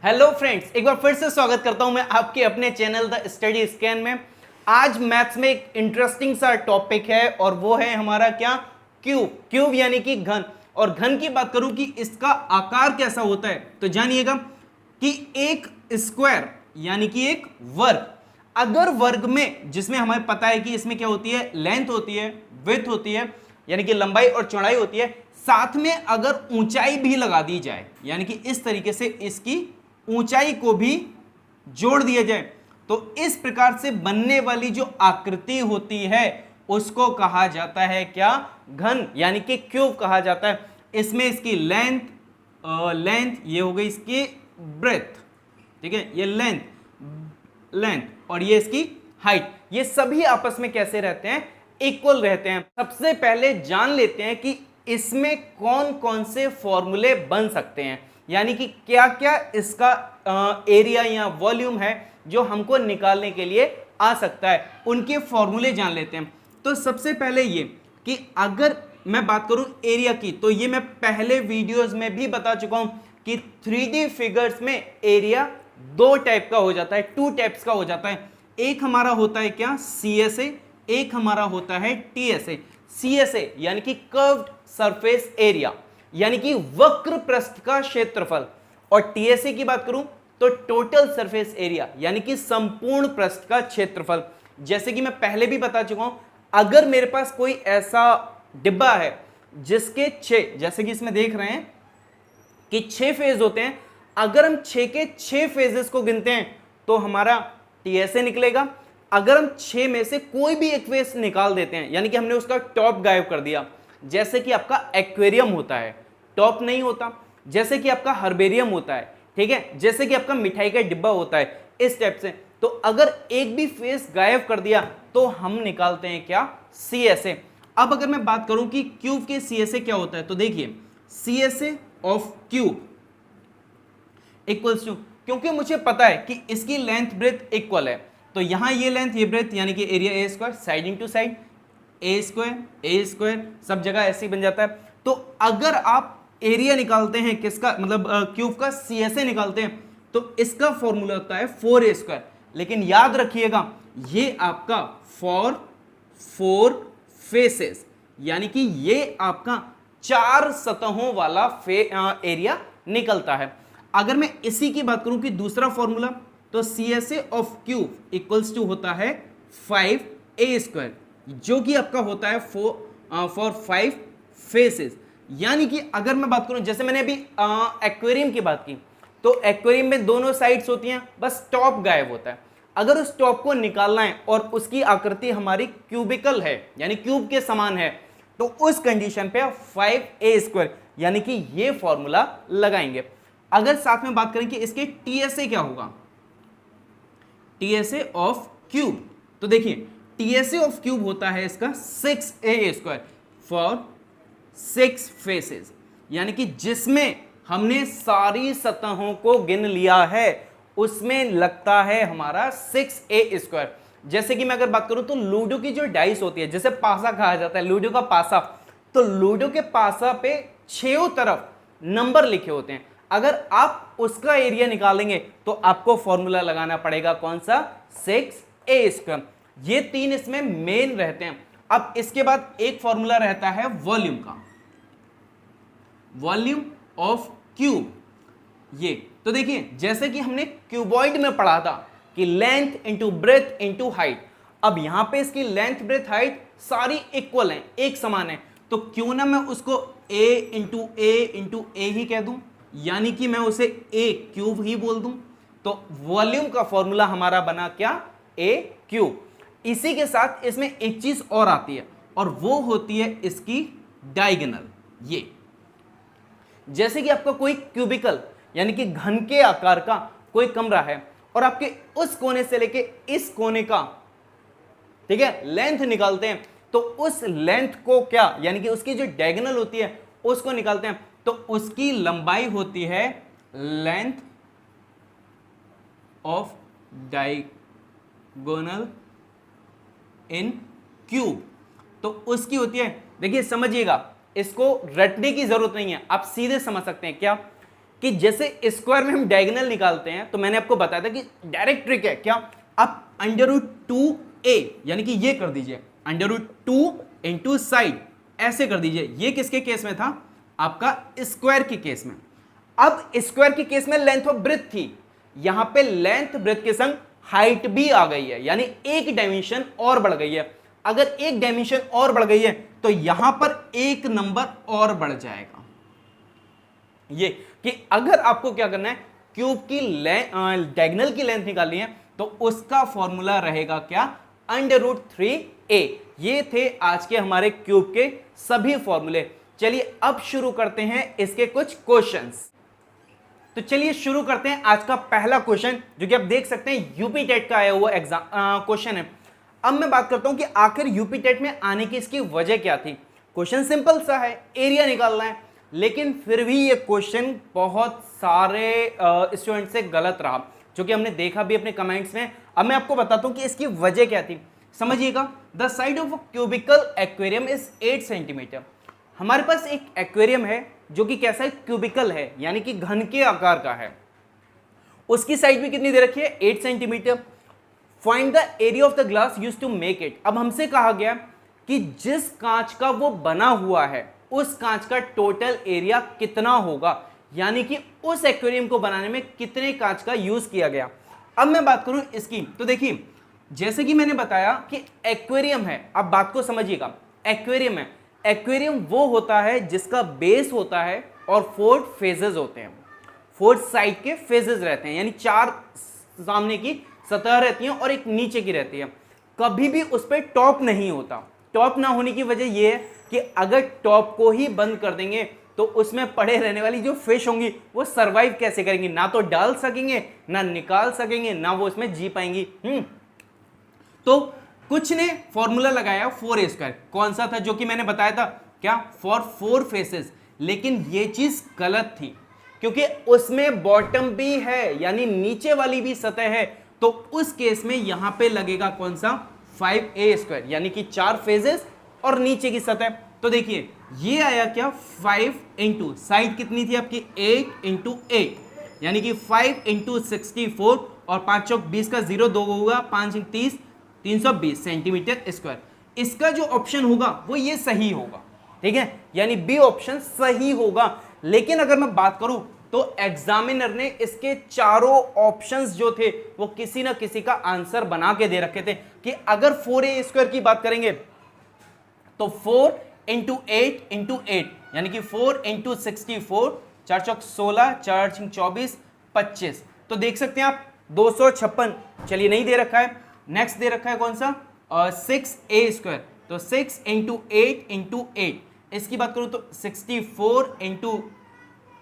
Hello friends, एक बार फिर से स्वागत करता हूं मैं आपके अपने चैनल द स्टडी स्कैन में। आज मैथ्स में एक इंटरेस्टिंग सा टॉपिक है और वो है हमारा क्या, क्यूब। क्यूब यानी कि घन। और घन की बात करूं कि इसका आकार कैसा होता है तो जानिएगा कि एक स्क्वायर यानी कि एक वर्ग, अगर वर्ग में जिसमें हमें पता है कि इसमें क्या होती है, लेंथ होती है, विड्थ होती है यानी कि लंबाई और चौड़ाई होती है, साथ में अगर ऊंचाई भी लगा दी जाए यानी कि इस तरीके से इसकी ऊंचाई को भी जोड़ दिया जाए तो इस प्रकार से बनने वाली जो आकृति होती है उसको कहा जाता है क्या, घन यानी कि क्यूब कहा जाता है। इसमें इसकी लेंथ ये हो गई, इसकी ब्रेथ, ठीक है, ये लेंथ और ये इसकी हाइट, ये सभी आपस में कैसे रहते हैं, इक्वल रहते हैं। सबसे पहले जान लेते हैं कि इसमें कौन कौन से फॉर्मूले बन सकते हैं, यानी कि क्या क्या इसका एरिया या वॉल्यूम है जो हमको निकालने के लिए आ सकता है, उनके फॉर्मूले जान लेते हैं। तो सबसे पहले ये कि अगर मैं बात करूं एरिया की, तो ये मैं पहले वीडियोस में भी बता चुका हूं कि 3D फिगर्स में एरिया दो टाइप का हो जाता है, टू टाइप्स का हो जाता है। एक हमारा होता है क्या, CSA, एक हमारा होता है TSA। CSA यानी कि कर्व्ड सरफेस एरिया यानी कि वक्र पृष्ठ का क्षेत्रफल, और TSA की बात करूं तो टोटल सरफेस एरिया यानी कि संपूर्ण पृष्ठ का क्षेत्रफल। जैसे कि मैं पहले भी बता चुका हूं, अगर मेरे पास कोई ऐसा डिब्बा है जिसके 6, जैसे कि इसमें देख रहे हैं कि 6 फेज होते हैं, अगर हम 6 के 6 फेजेस को गिनते हैं तो हमारा TSA निकलेगा। अगर हम 6 में से कोई भी एक फेज निकाल देते हैं यानी कि हमने उसका टॉप गायब कर दिया, जैसे कि आपका एक्वेरियम होता है, टॉप नहीं होता, जैसे कि आपका हर्बेरियम होता है, ठीक है, जैसे कि आपका मिठाई का डिब्बा होता है, इस टाइप से, तो अगर एक भी फेस गायब कर दिया तो हम निकालते हैं क्या, CSA। अब अगर मैं बात करूं कि क्यूब के CSA क्या होता है, तो देखिए CSA of cube equals to, क्योंकि मुझे पता है कि इसकी लेंथ ब्रेथ इक्वल है, तो यहां ये लेंथ ये ब्रेथ यानी कि area a square, siding to side a square सब जगह ऐसे ही बन जाता है। तो अगर आप एरिया निकालते हैं किसका, मतलब क्यूब का CSA निकालते हैं, तो इसका फॉर्मूला होता है 4A²। लेकिन याद रखिएगा ये आपका फॉर 4 फेसेस यानी कि ये आपका 4 सतहों वाला एरिया निकलता है। अगर मैं इसी की बात करूं कि दूसरा फॉर्मूला, तो CSA of cube equals to होता है 5A², जो कि आपका होता है फॉर 5 फेसेस। यानी कि अगर मैं बात करूं, जैसे मैंने अभी एक्वेरियम की बात की, तो एक्वेरियम में दोनों साइड्स होती हैं, बस टॉप गायब होता है। अगर उस टॉप को निकालना है और उसकी आकृति हमारी क्यूबिकल है यानी क्यूब के समान है, तो उस कंडीशन पे 5A² यानी कि ये फॉर्मूला लगाएंगे। अगर साथ में बात करें कि इसके TSA क्या होगा, TSA ऑफ क्यूब, तो देखिए TSA ऑफ क्यूब होता है इसका 6A² फॉर 6 फेसेस, यानी कि जिसमें हमने सारी सतहों को गिन लिया है उसमें लगता है हमारा 6A²। जैसे कि मैं अगर बात करूं तो लूडो की जो डाइस होती है, जैसे पासा कहा जाता है, लूडो का पासा, तो लूडो के पासा पे 6 तरफ नंबर लिखे होते हैं। अगर आप उसका एरिया निकालेंगे तो आपको फॉर्मूला लगाना पड़ेगा कौन सा, 6A²। ये 3 इसमें मेन रहते हैं। अब इसके बाद एक फॉर्मूला रहता है वॉल्यूम का, वॉल्यूम ऑफ क्यूब। ये तो देखिए जैसे कि हमने क्यूबॉइड में पढ़ा था कि length into breadth into height, अब यहां पे इसकी लेंथ ब्रेथ हाइट सारी इक्वल हैं, एक समान है, तो क्यों ना मैं उसको A इंटू ए ही कह दूं, यानी कि मैं उसे A क्यूब ही बोल दूं। तो वॉल्यूम का फॉर्मूला हमारा बना क्या, A क्यूब। इसी के साथ इसमें एक चीज और आती है और वो होती है इसकी डायगोनल। ये जैसे कि आपका कोई क्यूबिकल यानी कि घन के आकार का कोई कमरा है और आपके उस कोने से लेके इस कोने का, ठीक है, लेंथ निकालते हैं, तो उस लेंथ को क्या, यानी कि उसकी जो डायगोनल होती है उसको निकालते हैं, तो उसकी लंबाई होती है length of diagonal in cube, तो उसकी होती है, देखिए समझिएगा, इसको रटने की जरूरत नहीं है, आप सीधे समझ सकते हैं क्या, कि जैसे स्क्वायर में हम डायगोनल निकालते हैं, तो मैंने आपको बताया था कि डायरेक्ट ट्रिक है क्या, आप √2a यानी कि ये कर दीजिए √2 इंटू साइड, ऐसे कर दीजिए। ये किसके केस में था, आपका स्क्वायर के केस में। अब स्क्वायर के केस में लेंथ ऑफ ब्रेथ थी, यहां पे लेंथ ब्रेथ के संग हाइट भी आ गई है, यानी एक डायमेंशन और बढ़ गई है। अगर एक डायमेंशन और बढ़ गई है तो यहां पर एक नंबर और बढ़ जाएगा। ये कि अगर आपको क्या करना है, क्यूब की डायगोनल की लेंथ निकालनी है, तो उसका फॉर्मूला रहेगा क्या, √3a। ये थे आज के हमारे क्यूब के सभी फॉर्मूले। चलिए अब शुरू करते हैं इसके कुछ क्वेश्चंस। तो चलिए शुरू करते हैं आज का पहला क्वेश्चन, जो कि आप देख सकते हैं यूपी टेट का आया हुआ एग्जाम क्वेश्चन है। अब मैं बात करता हूं कि आखिर यूपी टेट में आने की इसकी वजह क्या थी। क्वेश्चन सिंपल सा है, एरिया निकालना है, लेकिन फिर भी ये क्वेश्चन बहुत सारे स्टूडेंट से गलत रहा, जो कि हमने देखा भी अपने कमेंट्स में। अब मैं आपको बताता हूं कि इसकी वजह क्या थी। समझिएगा, the side of a cubical aquarium is 8 centimetre. हमारे पास एक एक्वेरियम है जो कि कैसा है, क्यूबिकल है, यानी कि घन के आकार का है। उसकी साइड भी कितनी दे रखी है, 8 centimetre. Find the area of the glass used to make it. अब हमसे कहा गया कि जिस कांच का वो बना हुआ है, उस कांच का टोटल एरिया कितना होगा, यानी कि उस एक्वेरियम को बनाने में कितने कांच का यूज किया गया। अब मैं बात करूं इसकी, तो देखिए जैसे कि मैंने बताया कि एक्वेरियम है, अब बात को समझिएगा, एक्वेरियम है, एक्वेरियम वो होता है जिसका बेस होता है और 4 फेजेस होते हैं, 4 साइड के फेजेस रहते हैं, यानी 4 सामने की सतह रहती है और एक नीचे की रहती है। कभी भी उस पर टॉप नहीं होता। टॉप ना होने की वजह यह है कि अगर टॉप को ही बंद कर देंगे तो उसमें पड़े रहने वाली जो फिश होंगी वो सरवाइव कैसे करेंगी, ना तो डाल सकेंगे, ना निकाल सकेंगे, ना वो उसमें जी पाएंगी। तो कुछ ने फॉर्मूला लगाया 4a², कौन सा था, जो कि मैंने बताया था क्या, फॉर 4 फेसेस। लेकिन ये चीज गलत थी, क्योंकि उसमें बॉटम भी है, यानी नीचे वाली भी सतह है। तो उस केस में यहां पे लगेगा कौन सा, 5a², यानी कि 4 फेजेस और नीचे की सतह। तो देखिए ये आया क्या, 5 इंटू साइड कितनी थी आपकी, 8 इंटू 8, यानी कि 5 इंटू 64 और 5 चौक 20 का 0 2 होगा, 5 इंटू 30 320 सेंटीमीटर स्क्वायर। इसका जो ऑप्शन होगा वो ये सही होगा, ठीक है, यानी बी ऑप्शन सही होगा। लेकिन अगर मैं बात करूं तो एग्जामिनर ने इसके चारों ऑप्शंस जो थे वो किसी ना किसी का आंसर बना के दे रखे थे कि अगर 4a² की बात करेंगे तो 4 इंटू 8 इंटू 8, यानी कि 4 इंटू 64, 4 चौक 16, 4 छिंग 24, 25। तो देख सकते हैं आप 256। चलिए नहीं दे रखा है, नेक्स्ट दे रखा है कौन सा, 6a²। तो 6 इंटू 8 इंटू 8, इसकी बात करूं तो 64 इंटू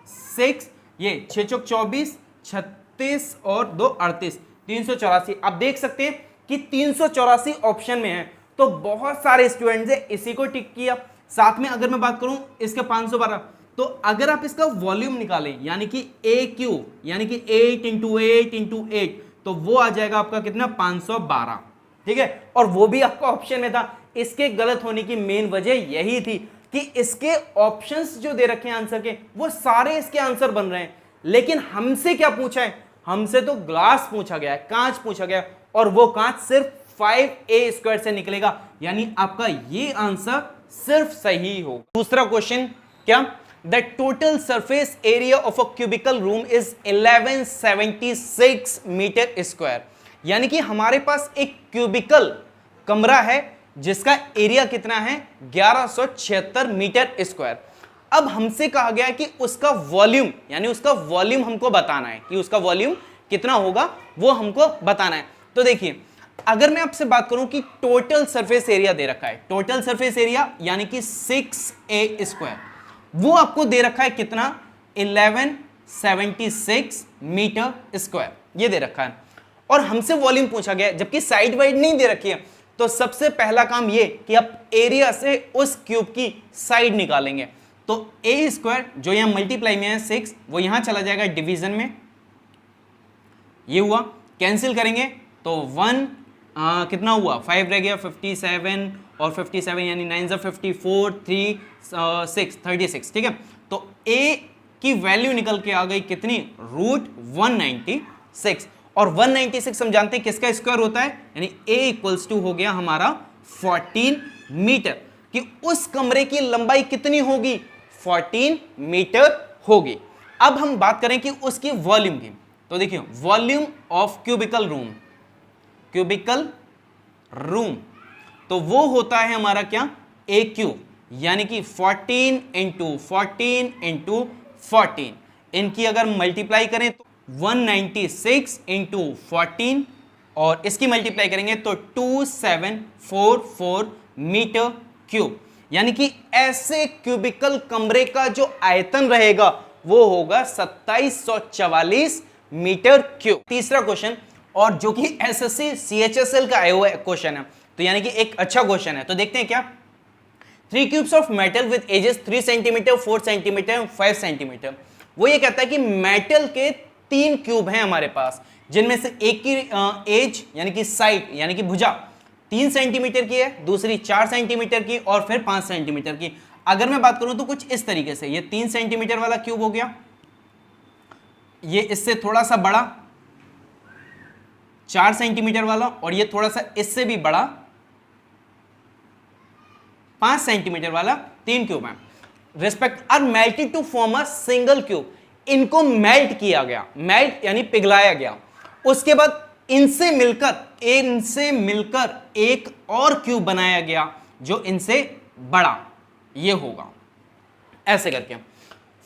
6, ये 6 चौक 24, 36 और 2 38, 384। आप देख सकते हैं कि 384 ऑप्शन में है। तो बहुत सारे स्टूडेंट्स ने इसी को टिक किया। साथ में अगर मैं बात करूं इसके 512, तो अगर आप इसका वॉल्यूम निकालें, यानी कि AQ, यानी कि 8 इंटू 8 इंटू 8, तो वो आ जाएगा आपका कितना, 512, ठीक है। और वो भी आपका ऑप्शन में था। इसके गलत होने की मेन वजह यही थी कि इसके ऑप्शंस जो दे रखे हैं आंसर के, वो सारे इसके आंसर बन रहे हैं। लेकिन हमसे क्या पूछा है, हमसे तो ग्लास पूछा गया है, कांच पूछा गया है, और वो कांच सिर्फ 5a² से निकलेगा, यानी आपका ये आंसर सिर्फ सही होगा। दूसरा क्वेश्चन क्या, the total surface area of a cubical room is 1176 metre square. यानी कि हमारे पास एक क्यूबिकल कमरा है जिसका एरिया कितना है, 1176 मीटर स्क्वायर। अब हमसे कहा गया है कि उसका वॉल्यूम, यानी उसका वॉल्यूम हमको बताना है कि उसका वॉल्यूम कितना होगा, वो हमको बताना है। तो देखिए अगर मैं आपसे बात करूं कि टोटल सरफेस एरिया दे रखा है, टोटल सरफेस एरिया यानी कि 6a², वो आपको दे रखा है कितना, 1176 मीटर स्क्वायर, ये दे रखा है। और हमसे वॉल्यूम पूछा गया है, जबकि साइड वाइड नहीं दे रखी है। तो सबसे पहला काम ये कि आप एरिया से उस क्यूब की साइड निकालेंगे। तो a² जो यहां मल्टीप्लाई में है 6, वो यहां चला जाएगा डिवीजन में, ये हुआ, कैंसिल करेंगे तो 1 कितना हुआ, 5 रह गया, 57 और 57 यानी 9 54 3 6 36, ठीक है। तो a की वैल्यू निकल के आ गई कितनी, √196। और 196 हम जानते हैं किसका स्क्वायर होता है, यानी a इक्वल्स टू हो गया हमारा 14 मीटर, कि उस कमरे की लंबाई कितनी होगी, 14 मीटर होगी। अब हम बात करें कि उसकी वॉल्यूम की, तो देखिए वॉल्यूम ऑफ क्यूबिकल रूम, तो वो होता है हमारा क्या, a क्यूब, यानी कि 14 इंटू 14 इंटू 14, इनकी अगर मल्टीप्लाई करें तो 196 इंटू 14, और इसकी मल्टीप्लाई करेंगे तो 2744 मीटर क्यूब, यानी कि ऐसे क्यूबिकल कमरे का जो आयतन रहेगा वो होगा 2744 मीटर क्यूब। तीसरा क्वेश्चन, और जो कि एसएससी CHSL का आया हुआ क्वेश्चन है, तो यानी कि एक अच्छा क्वेश्चन है, तो देखते हैं क्या। 3 cubes of metal with edges 3 centimetre, 4 centimetre, 5 centimetre. वो ये कहता है कि मेटल के 3 क्यूब हैं हमारे पास, जिनमें से एक की एज यानी कि साइड यानी कि भुजा 3 सेंटीमीटर की है, दूसरी 4 सेंटीमीटर की, और फिर 5 सेंटीमीटर की। अगर मैं बात करूं तो कुछ इस तरीके से, ये 3 सेंटीमीटर वाला क्यूब हो गया, ये इससे थोड़ा सा बड़ा 4 सेंटीमीटर वाला, और ये थोड़ा सा इससे भी बड़ा 5 सेंटीमीटर वाला 3 क्यूब है। Respect are melted to form a single cube, इनको मेल्ट किया गया, मेल्ट यानी पिघलाया गया, उसके बाद इनसे मिलकर एक और क्यूब बनाया गया जो इनसे बड़ा ये होगा, ऐसे करके।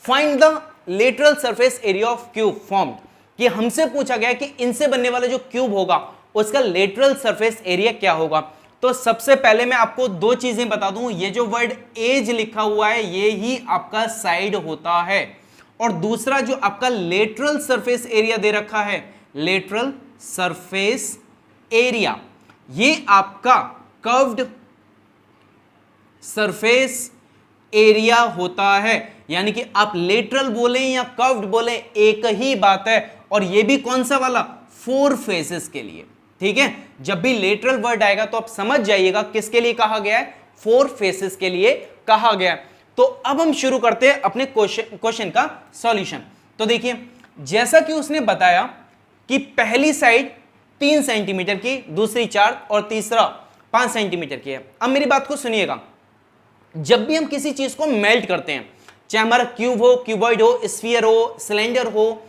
Find the lateral surface area of cube formed, कि हमसे पूछा गया कि इनसे बनने वाला जो क्यूब होगा उसका लेटरल सरफेस एरिया क्या होगा। तो सबसे पहले मैं आपको 2 चीजें बता दूं, ये जो वर्ड एज लिखा हुआ है ये ही आपका साइड होता है, और दूसरा जो आपका लेटरल सरफेस एरिया दे रखा है, लेटरल सरफेस एरिया, ये आपका कर्व्ड सरफेस एरिया होता है, यानी कि आप लेटरल बोलें या कर्व्ड बोलें एक ही बात है, और ये भी कौन सा वाला, 4 फेसेस के लिए, ठीक है। जब भी लेटरल वर्ड आएगा तो आप समझ जाइएगा किसके लिए कहा गया है, 4 फेसेस के लिए कहा गया है। तो अब हम शुरू करते हैं अपने क्वेश्चन का सॉल्यूशन। तो देखिए जैसा कि उसने बताया कि पहली साइड 3 सेंटीमीटर की, दूसरी 4 और तीसरा 5 सेंटीमीटर की है। अब मेरी बात को सुनिएगा, जब भी हम किसी चीज को मेल्ट करते हैं, चाहे हमारा क्यूब हो, क्यूबॉइड हो, स्फीयर हो, सिलेंडर हो,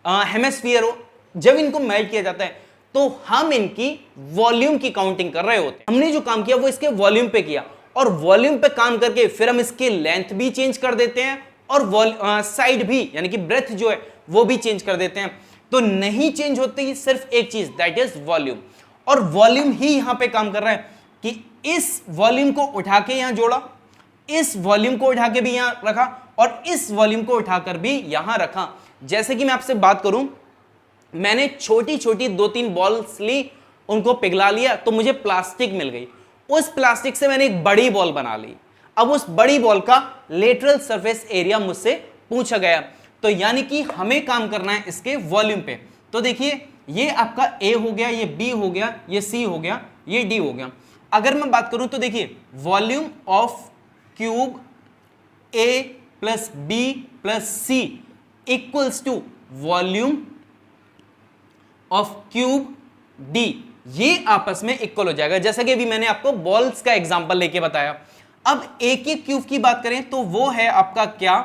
हेमिस्फीयर हो, जब इनको मेल्ट किया जाता है तो हम इनकी वॉल्यूम की काउंटिंग कर रहे होते हैं। हमने जो काम किया वो इसके वॉल्यूम पे किया, और वॉल्यूम पे काम करके फिर हम इसकी लेंथ भी चेंज कर देते हैं, और साइड भी यानी कि ब्रेथ जो है वो भी चेंज कर देते हैं। तो नहीं चेंज होती सिर्फ एक चीज, दैट इज वॉल्यूम, और वॉल्यूम ही यहां पे काम कर रहा है कि इस वॉल्यूम को उठा के यहां जोड़ा, इस वॉल्यूम को उठा के भी यहां रखा, और इस वॉल्यूम को उठाकर भी यहां रखा। जैसे कि मैं आपसे बात करूं, मैंने छोटी छोटी 2-3 बॉल्स ली, उनको पिघला लिया तो मुझे प्लास्टिक मिल गई, उस प्लास्टिक से मैंने एक बड़ी बॉल बना ली। अब उस बड़ी बॉल का लेटरल सरफेस एरिया मुझसे पूछा गया, तो यानी कि हमें काम करना है इसके वॉल्यूम पे। तो देखिए ये आपका A हो गया, ये B हो गया, ये C हो गया, ये D हो गया। अगर मैं बात करूं तो देखिए volume of cube A plus B plus C equals to volume of cube D, ये आपस में इक्वल हो जाएगा, जैसा कि अभी मैंने आपको बॉल्स का एग्जांपल लेके बताया। अब एक एक क्यूब की बात करें तो वो है आपका क्या,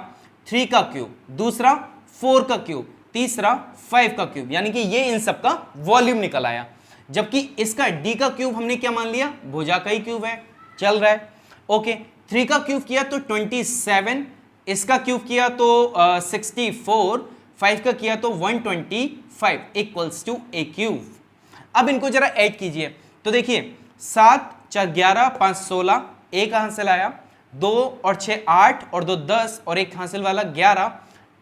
3 का क्यूब, दूसरा 4 का क्यूब, तीसरा 5 का क्यूब, यानी कि ये इन सब का वॉल्यूम निकल आया। जबकि इसका D का क्यूब हमने क्या मान लिया, भुजा का ही क्यूब है, चल रहा है, ओके। 3 का क्यूब किया तो 27, इसका क्यूब किया तो 64, 5 का किया तो 125 इक्वल्स टू ए क्यूब। अब इनको जरा ऐड कीजिए, तो देखिए 7 4 11 5 16, एक हासिल आया, 2 और 6 8 और 2 10 और एक हासिल वाला 11,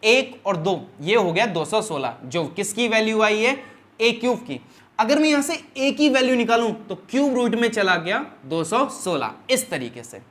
1 और 2 ये हो गया 216, जो किसकी वैल्यू आई है, ए क्यूब की। अगर मैं यहां से ए की वैल्यू निकालूं तो क्यूब रूट में चला गया 216, इस तरीके से।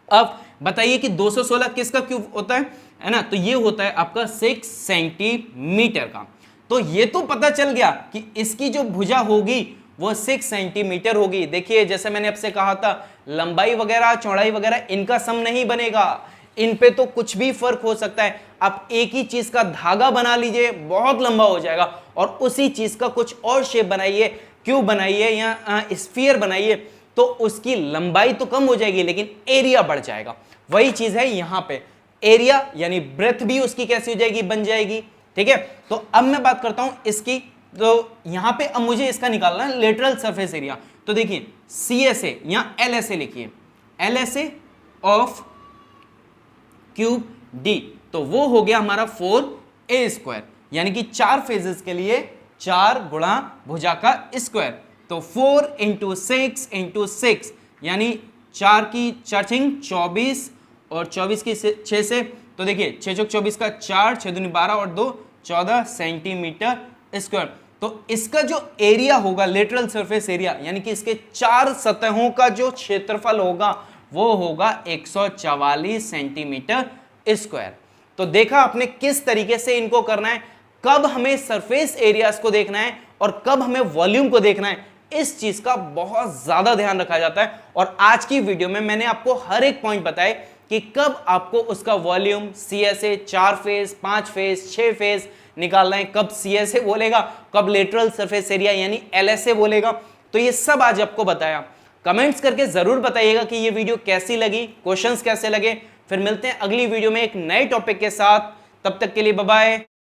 अब बताइए कि 216 किसका क्यूब होता है ना, तो ये होता है आपका 6 सेंटीमीटर का। तो ये तो पता चल गया कि इसकी जो भुजा होगी वो 6 सेंटीमीटर होगी। देखिए जैसे मैंने आपसे कहा था, लंबाई वगैरह चौड़ाई वगैरह इनका सम नहीं बनेगा, इन पे तो कुछ भी फर्क हो सकता है। आप एक ही चीज का धागा बना लीजिए, बहुत लंबा हो जाएगा, और उसी चीज का कुछ और शेप बनाइए, क्यूब बनाइए या स्फीयर बनाइए, तो उसकी लंबाई तो कम हो जाएगी लेकिन एरिया बढ़ जाएगा। वही चीज है यहां पे, एरिया यानी ब्रेथ भी उसकी कैसी हो जाएगी, बन जाएगी। ठीक है, तो अब मैं बात करता हूं इसकी। तो यहां पे अब मुझे इसका निकालना है लेटरल सरफेस एरिया। तो देखिए CSA या LSA लिखिए, LSA ऑफ क्यूब D, तो वो हो गया हमारा 4A², यानी कि 4 फेजेस के लिए 4 गुणा भुजा का स्क्वायर, तो 4 इंटू 6 इंटू 6, यानी 4 की 4 24 और 24 की 6 से, तो देखिए 6 चौक 24 का 4, 6 दूनी 12 और 2 14 सेंटीमीटर स्क्वायर। तो इसका जो एरिया होगा लेटरल सरफेस एरिया, यानी कि इसके 4 सतहों का जो क्षेत्रफल होगा वो होगा 144 सेंटीमीटर स्क्वायर। तो देखा आपने किस तरीके से इनको करना है, कब हमें सरफेस एरियाज को देखना है और कब हमें वॉल्यूम को देखना है, इस चीज का बहुत ज्यादा ध्यान रखा जाता है। और आज की वीडियो में मैंने आपको हर एक पॉइंट बताए कि कब आपको उसका volume CSA 4 phase, 5 phase, 6 phase निकालना है, कब CSA बोलेगा, कब लेटरल सरफेस एरिया यानी LSA बोलेगा। तो ये सब आज आपको बताया। कमेंट्स करके जरूर बताइएगा कि ये वीडियो कैसी लगी, क्वेश्चंस कैसे लगे। फिर मिलते हैं अगली वीडियो में एक नए टॉपिक के साथ, तब तक के लिए बाय बाय।